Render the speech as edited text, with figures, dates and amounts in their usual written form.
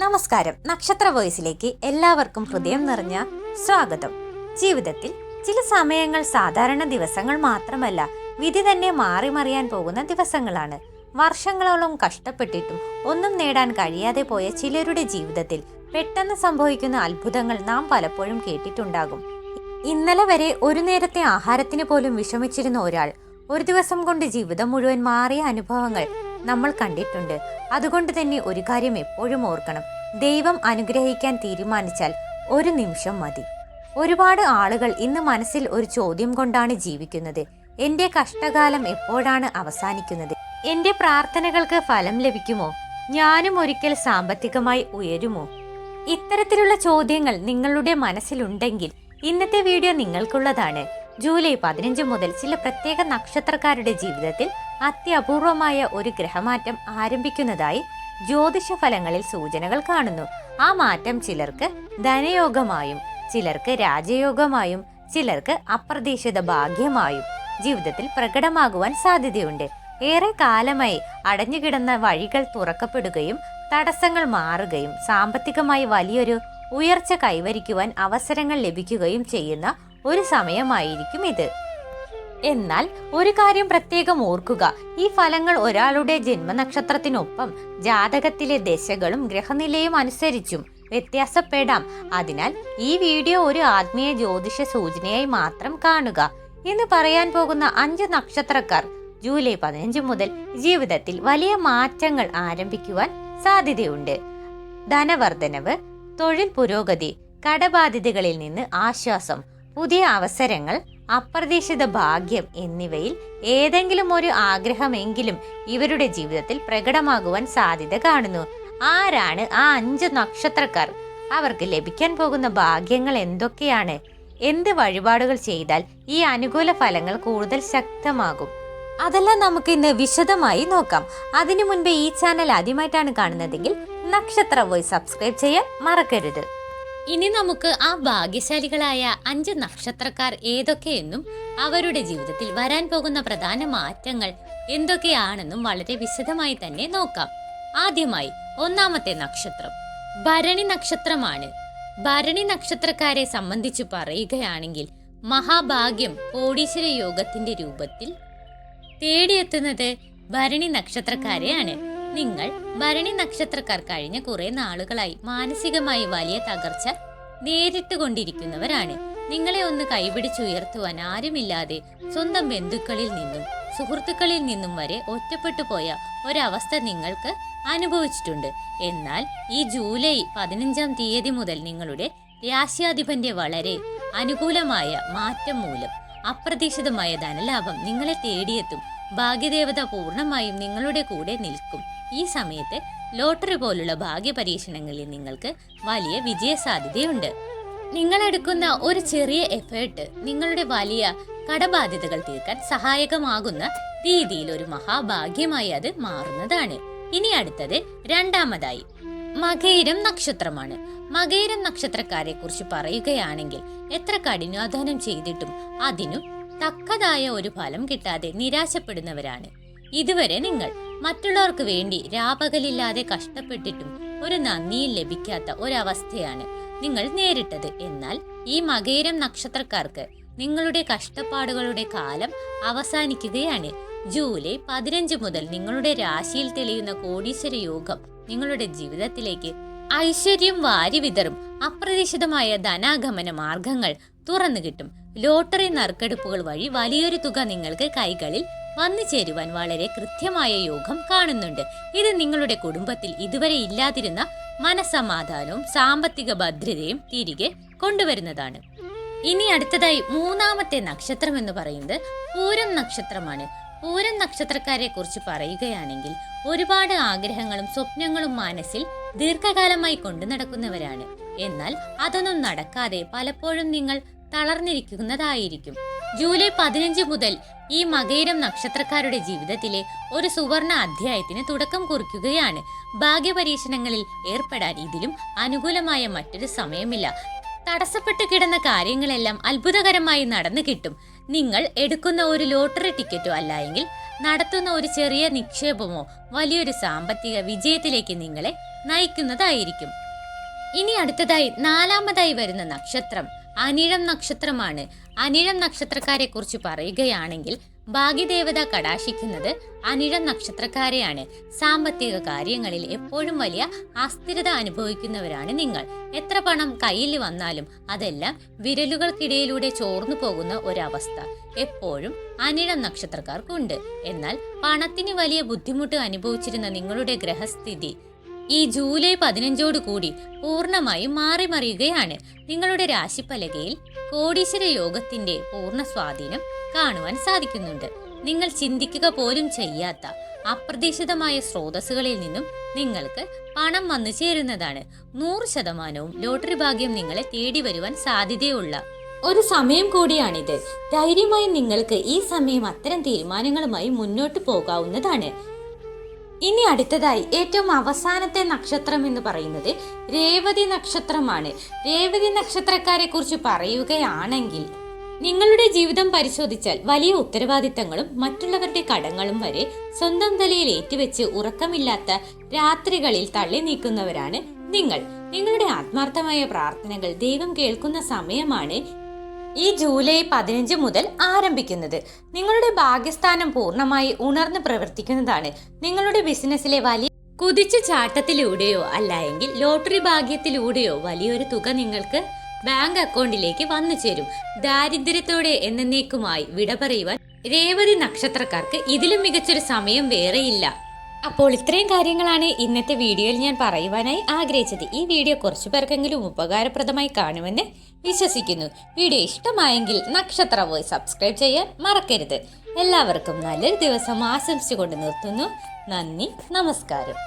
നമസ്കാരം. നക്ഷത്ര വോയിസിലേക്ക് എല്ലാവർക്കും ഹൃദയം നിറഞ്ഞ സ്വാഗതം. ജീവിതത്തിൽ ചില സമയങ്ങൾ സാധാരണ ദിവസങ്ങൾ മാത്രമല്ല, വിധി തന്നെ മാറി മറിയാൻ പോകുന്ന ദിവസങ്ങളാണ്. വർഷങ്ങളോളം കഷ്ടപ്പെട്ടിട്ടും ഒന്നും നേടാൻ കഴിയാതെ പോയ ചിലരുടെ ജീവിതത്തിൽ പെട്ടെന്ന് സംഭവിക്കുന്ന അത്ഭുതങ്ങൾ നാം പലപ്പോഴും കേട്ടിട്ടുണ്ടാകും. ഇന്നലെ വരെ ഒരു നേരത്തെ ആഹാരത്തിന് പോലും വിഷമിച്ചിരുന്ന ഒരാൾ ഒരു ദിവസം കൊണ്ട് ജീവിതം മുഴുവൻ മാറിയ അനുഭവങ്ങൾ നമ്മൾ കണ്ടിട്ടുണ്ട്. അതുകൊണ്ട് തന്നെ ഒരു കാര്യം എപ്പോഴും ഓർക്കണം: ദൈവം അനുഗ്രഹിക്കാൻ തീരുമാനിച്ചാൽ ഒരു നിമിഷം മതി. ഒരുപാട് ആളുകൾ ഇന്ന് മനസ്സിൽ ഒരു ചോദ്യം കൊണ്ടാണ് ജീവിക്കുന്നത്: എന്റെ കഷ്ടകാലം എപ്പോഴാണ് അവസാനിക്കുന്നത്? എന്റെ പ്രാർത്ഥനകൾക്ക് ഫലം ലഭിക്കുമോ? ഞാനും ഒരിക്കൽ സാമ്പത്തികമായി ഉയരുമോ? ഇത്തരത്തിലുള്ള ചോദ്യങ്ങൾ നിങ്ങളുടെ മനസ്സിലുണ്ടെങ്കിൽ ഇന്നത്തെ വീഡിയോ നിങ്ങൾക്കുള്ളതാണ്. ജൂലൈ 15 മുതൽ ചില പ്രത്യേക നക്ഷത്രക്കാരുടെ ജീവിതത്തിൽ അത്യപൂർവമായ ഒരു ഗ്രഹമാറ്റം ആരംഭിക്കുന്നതായി ജ്യോതിഷ ഫലങ്ങളിൽ സൂചനകൾ കാണുന്നു. ആ മാറ്റം ചിലർക്ക് ധനയോഗമായും, ചിലർക്ക് രാജയോഗമായും, ചിലർക്ക് അപ്രതീക്ഷിത ഭാഗ്യമായും ജീവിതത്തിൽ പ്രകടമാകുവാൻ സാധ്യതയുണ്ട്. ഏറെ കാലമായി അടഞ്ഞുകിടന്ന വഴികൾ തുറക്കപ്പെടുകയും തടസ്സങ്ങൾ മാറുകയും സാമ്പത്തികമായി വലിയൊരു ഉയർച്ച കൈവരിക്കുവാൻ അവസരങ്ങൾ ലഭിക്കുകയും ചെയ്യുന്ന ഒരു സമയമായിരിക്കും ഇത്. എന്നാൽ ഒരു കാര്യം പ്രത്യേകം ഓർക്കുക: ഈ ഫലങ്ങൾ ഒരാളുടെ ജന്മനക്ഷത്രത്തിനൊപ്പം ജാതകത്തിലെ ദശകളും ഗ്രഹനിലയും അനുസരിച്ചും വ്യത്യാസപ്പെടാം. അതിനാൽ ഈ വീഡിയോ ഒരു ആത്മീയ ജ്യോതിഷ സൂചനയായി മാത്രം കാണുക. ഇന്ന് പറയാൻ പോകുന്ന 5 നക്ഷത്രക്കാർ ജൂലൈ 15 മുതൽ ജീവിതത്തിൽ വലിയ മാറ്റങ്ങൾ ആരംഭിക്കുവാൻ സാധ്യതയുണ്ട്. ധനവർദ്ധനവ്, തൊഴിൽ പുരോഗതി, കടബാധ്യതകളിൽ നിന്ന് ആശ്വാസം, പുതിയ അവസരങ്ങൾ, അപ്രതീക്ഷിത ഭാഗ്യം എന്നിവയിൽ ഏതെങ്കിലും ഒരു ആഗ്രഹമെങ്കിലും ഇവരുടെ ജീവിതത്തിൽ പ്രകടമാകുവാൻ സാധ്യത കാണുന്നു. ആരാണ് ആ 5 നക്ഷത്രക്കാർ? അവർക്ക് ലഭിക്കാൻ പോകുന്ന ഭാഗ്യങ്ങൾ എന്തൊക്കെയാണ്? എന്ത് വഴിപാടുകൾ ചെയ്താൽ ഈ അനുകൂല ഫലങ്ങൾ കൂടുതൽ ശക്തമാകും? അതെല്ലാം നമുക്ക് ഇന്ന് വിശദമായി നോക്കാം. അതിനു മുൻപ് ഈ ചാനൽ ആദ്യമായിട്ടാണ് കാണുന്നതെങ്കിൽ നക്ഷത്ര വോയിസ് സബ്സ്ക്രൈബ് ചെയ്യാൻ മറക്കരുത്. ഇനി നമുക്ക് ആ ഭാഗ്യശാലികളായ 5 നക്ഷത്രക്കാർ ഏതൊക്കെയെന്നും അവരുടെ ജീവിതത്തിൽ വരാൻ പോകുന്ന പ്രധാന മാറ്റങ്ങൾ എന്തൊക്കെയാണെന്നും വളരെ വിശദമായി തന്നെ നോക്കാം. ആദ്യമായി ഒന്നാമത്തെ നക്ഷത്രം ഭരണി നക്ഷത്രമാണ്. ഭരണി നക്ഷത്രക്കാരെ സംബന്ധിച്ച് പറയുകയാണെങ്കിൽ മഹാഭാഗ്യം കോടീശ്വര യോഗത്തിന്റെ രൂപത്തിൽ തേടിയെത്തുന്നത് ഭരണി നക്ഷത്രക്കാരെയാണ്. നിങ്ങൾ ഭരണി നക്ഷത്രക്കാർ കഴിഞ്ഞ കുറെ നാളുകളായി മാനസികമായി വലിയ തകർച്ച നേരിട്ടുകൊണ്ടിരിക്കുന്നവരാണ്. നിങ്ങളെ ഒന്ന് കൈപിടിച്ചുയർത്തുവാൻ ആരുമില്ലാതെ സ്വന്തം ബന്ധുക്കളിൽ നിന്നും സുഹൃത്തുക്കളിൽ നിന്നും വരെ ഒറ്റപ്പെട്ടു പോയ ഒരവസ്ഥ നിങ്ങൾക്ക് അനുഭവിച്ചിട്ടുണ്ട്. എന്നാൽ ഈ ജൂലൈ 15 തീയതി മുതൽ നിങ്ങളുടെ രാശ്യാധിപന്റെ വളരെ അനുകൂലമായ മാറ്റം മൂലം അപ്രതീക്ഷിതമായ ധനലാഭം നിങ്ങളെ തേടിയെത്തും. ഭാഗ്യദേവത പൂർണ്ണമായും നിങ്ങളുടെ കൂടെ നിൽക്കും. ഈ സമയത്ത് ലോട്ടറി പോലുള്ള ഭാഗ്യ പരീക്ഷണങ്ങളിൽ നിങ്ങൾക്ക് വലിയ വിജയ സാധ്യതയുണ്ട്. നിങ്ങൾ എടുക്കുന്ന ഒരു ചെറിയ എഫേർട്ട് നിങ്ങളുടെ വലിയ കടബാധ്യതകൾ തീർക്കാൻ സഹായകമാകുന്ന രീതിയിൽ ഒരു മഹാഭാഗ്യമായി അത് മാറുന്നതാണ്. ഇനി അടുത്തത് രണ്ടാമതായി മകയിരം നക്ഷത്രമാണ്. മകയിരം നക്ഷത്രക്കാരെ കുറിച്ച് പറയുകയാണെങ്കിൽ എത്ര കഠിനാധ്വാനം ചെയ്തിട്ടും അതിനു തക്കതായ ഒരു ഫലം കിട്ടാതെ നിരാശപ്പെടുന്നവരാണ്. ഇതുവരെ നിങ്ങൾ മറ്റുള്ളവർക്ക് വേണ്ടി രാപകലില്ലാതെ കഷ്ടപ്പെട്ടിട്ടും ഒരു നന്ദിയും ലഭിക്കാത്ത ഒരവസ്ഥയാണ് നിങ്ങൾ നേരിട്ടത്. എന്നാൽ ഈ മകയിരം നക്ഷത്രക്കാർക്ക് നിങ്ങളുടെ കഷ്ടപ്പാടുകളുടെ കാലം അവസാനിക്കുകയാണ്. ജൂലൈ 15 മുതൽ നിങ്ങളുടെ രാശിയിൽ തെളിയുന്ന കോടീശ്വര യോഗം നിങ്ങളുടെ ജീവിതത്തിലേക്ക് ഐശ്വര്യം വാരി വിതറും. അപ്രതീക്ഷിതമായ ധനാഗമന മാർഗങ്ങൾ തുറന്നു കിട്ടും. ലോട്ടറി നറുക്കെടുപ്പുകൾ വഴി വലിയൊരു തുക നിങ്ങൾക്ക് കൈകളിൽ വന്നു ചേരുവാൻ വളരെ കൃത്യമായ യോഗം കാണുന്നുണ്ട്. ഇത് നിങ്ങളുടെ കുടുംബത്തിൽ ഇതുവരെ ഇല്ലാതിരുന്ന മനസമാധാനവും സാമ്പത്തിക ഭദ്രതയും തിരികെ കൊണ്ടുവരുന്നതാണ്. ഇനി അടുത്തതായി മൂന്നാമത്തെ നക്ഷത്രം എന്ന് പറയുന്നത് പൂരം നക്ഷത്രമാണ്. പൂരം നക്ഷത്രക്കാരെ കുറിച്ച് പറയുകയാണെങ്കിൽ ഒരുപാട് ആഗ്രഹങ്ങളും സ്വപ്നങ്ങളും മനസ്സിൽ ദീർഘകാലമായി കൊണ്ടു നടക്കുന്നവരാണ്. എന്നാൽ അതൊന്നും നടക്കാതെ പലപ്പോഴും നിങ്ങൾ തളർന്നിരിക്കുന്നതായിരിക്കും. ജൂലൈ 15 മുതൽ ഈ മകയിരം നക്ഷത്രക്കാരുടെ ജീവിതത്തിലെ ഒരു സുവർണ അധ്യായത്തിന് തുടക്കം കുറിക്കുകയാണ്. ഭാഗ്യപരീക്ഷണങ്ങളിൽ ഏർപ്പെടാൻ ഇതിലും അനുകൂലമായ മറ്റൊരു സമയമില്ല. തടസ്സപ്പെട്ടു കിടന്ന കാര്യങ്ങളെല്ലാം അത്ഭുതകരമായി നടന്നു കിട്ടും. നിങ്ങൾ എടുക്കുന്ന ഒരു ലോട്ടറി ടിക്കറ്റോ അല്ലായെങ്കിൽ നടത്തുന്ന ഒരു ചെറിയ നിക്ഷേപമോ വലിയൊരു സാമ്പത്തിക വിജയത്തിലേക്ക് നിങ്ങളെ നയിക്കുന്നതായിരിക്കും. ഇനി അടുത്തതായി 4ാമതായി വരുന്ന നക്ഷത്രം അനിഴം നക്ഷത്രമാണ്. അനിഴം നക്ഷത്രക്കാരെ കുറിച്ച് പറയുകയാണെങ്കിൽ ഭാഗ്യദേവത കടാക്ഷിക്കുന്നത് അനിഴം നക്ഷത്രക്കാരെയാണ്. സാമ്പത്തിക കാര്യങ്ങളിൽ എപ്പോഴും വലിയ അസ്ഥിരത അനുഭവിക്കുന്നവരാണ് നിങ്ങൾ. എത്ര പണം കയ്യിൽ വന്നാലും അതെല്ലാം വിരലുകൾക്കിടയിലൂടെ ചോർന്നു പോകുന്ന ഒരവസ്ഥ എപ്പോഴും അനിഴം നക്ഷത്രക്കാർക്കുണ്ട്. എന്നാൽ പണത്തിന് വലിയ ബുദ്ധിമുട്ട് അനുഭവിച്ചിരുന്ന നിങ്ങളുടെ ഗ്രഹസ്ഥിതി ഈ ജൂലൈ 15 കൂടി പൂർണ്ണമായും മാറിമറിയുകയാണ്. നിങ്ങളുടെ രാശിപ്പലകയിൽ കോടീശ്വര യോഗത്തിന്റെ പൂർണ്ണ സ്വാധീനം കാണുവാൻ സാധിക്കുന്നുണ്ട്. നിങ്ങൾ ചിന്തിക്കുക പോലും ചെയ്യാത്ത അപ്രതീക്ഷിതമായ സ്രോതസ്സുകളിൽ നിന്നും നിങ്ങൾക്ക് പണം വന്നു ചേരുന്നതാണ്. 100% ലോട്ടറി ഭാഗ്യം നിങ്ങളെ തേടി വരുവാൻ സാധ്യതയുള്ള ഒരു സമയം കൂടിയാണിത്. ധൈര്യമായി നിങ്ങൾക്ക് ഈ സമയം അത്തരം തീരുമാനങ്ങളുമായി മുന്നോട്ട് പോകാവുന്നതാണ്. ഇനി അടുത്തതായി ഏറ്റവും അവസാനത്തെ നക്ഷത്രം എന്ന് പറയുന്നത് രേവതി നക്ഷത്രമാണ്. രേവതി നക്ഷത്രക്കാരെ കുറിച്ച് പറയുകയാണെങ്കിൽ നിങ്ങളുടെ ജീവിതം പരിശോധിച്ചാൽ വലിയ ഉത്തരവാദിത്തങ്ങളും മറ്റുള്ളവരുടെ കടങ്ങളും വരെ സ്വന്തം തലയിൽ ഏറ്റുവെച്ച് ഉറക്കമില്ലാത്ത രാത്രികളിൽ തള്ളി നീക്കുന്നവരാണ് നിങ്ങൾ. നിങ്ങളുടെ ആത്മാർത്ഥമായ പ്രാർത്ഥനകൾ ദൈവം കേൾക്കുന്ന സമയമാണ് ഈ ജൂലൈ 15 മുതൽ ആരംഭിക്കുന്നത്. നിങ്ങളുടെ ഭാഗ്യസ്ഥാനം പൂർണ്ണമായി ഉണർന്ന് പ്രവർത്തിക്കുന്നതാണ്. നിങ്ങളുടെ ബിസിനസ്സിലെ വലിയ കുതിച്ചു ചാട്ടത്തിലൂടെയോ അല്ല എങ്കിൽ ലോട്ടറി ഭാഗ്യത്തിലൂടെയോ വലിയൊരു തുക നിങ്ങൾക്ക് ബാങ്ക് അക്കൗണ്ടിലേക്ക് വന്നു ചേരും. ദാരിദ്ര്യത്തോടെ എന്നേക്കുമായി വിട പറയുവാൻ രേവതി നക്ഷത്രക്കാർക്ക് ഇതിലും മികച്ചൊരു സമയം വേറെയില്ല. അപ്പോൾ ഇത്രയും കാര്യങ്ങളാണ് ഇന്നത്തെ വീഡിയോയിൽ ഞാൻ പറയുവാനായി ആഗ്രഹിച്ചത്. ഈ വീഡിയോ കുറച്ചു പേർക്കെങ്കിലും ഉപകാരപ്രദമായി കാണുമെന്ന് വിശ്വസിക്കുന്നു. വീഡിയോ ഇഷ്ടമായെങ്കിൽ നക്ഷത്ര വോയ്സ് സബ്സ്ക്രൈബ് ചെയ്യാൻ മറക്കരുത്. എല്ലാവർക്കും നല്ലൊരു ദിവസം ആശംസിച്ചുകൊണ്ട് നിർത്തുന്നു. നന്ദി, നമസ്കാരം.